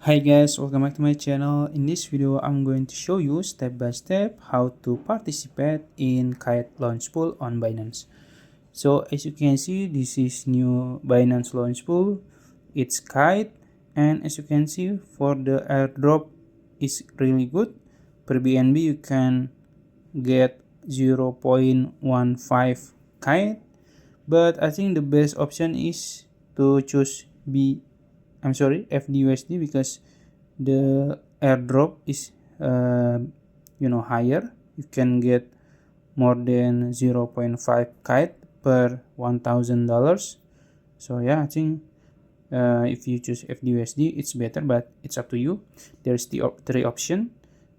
Hi guys, welcome back to my channel. In this video, I'm going to show you step by step how to participate in KITE Launchpool on Binance. So as you can see, this is new Binance Launchpool. It's KITE, and as you can see, for the airdrop is really good. Per BNB, you can get 0.15 KITE, but I think the best option is to choose FDUSD, because the airdrop is higher. You can get more than 0.5 KITE per $1,000. So yeah, I think if you choose FDUSD, it's better, but it's up to you. There's the three option,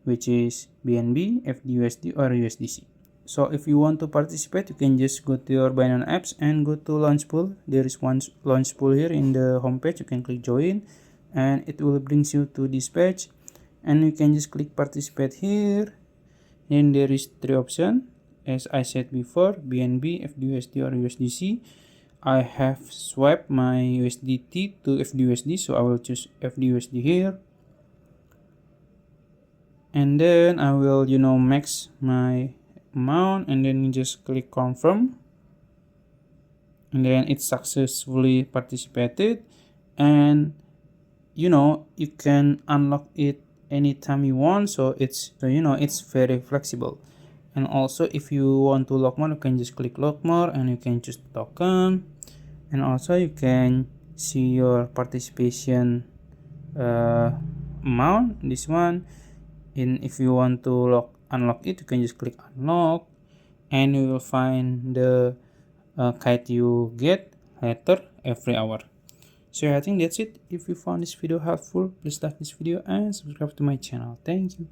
which is BNB, FDUSD, or USDC. So if you want to participate, you can just go to your Binance apps and go to Launchpool. There is one Launchpool here in the homepage. You can click join, and it will brings you to this page, and you can just click participate here. Then there is three options, as I said before: BNB, FDUSD, or USDC. I have swapped my USDT to FDUSD, so I will choose FDUSD here, and then I will max my amount, and then you just click confirm, and then it successfully participated. And you can unlock it anytime you want, so it's very flexible. And also, if you want to lock more, you can just click lock more, and you can choose the token. And also you can see your participation amount, this one. And if you want to unlock it, you can just click unlock, and you will find the KITE you get later every hour. So I think that's it. If you found this video helpful, please like this video and subscribe to my channel. Thank you.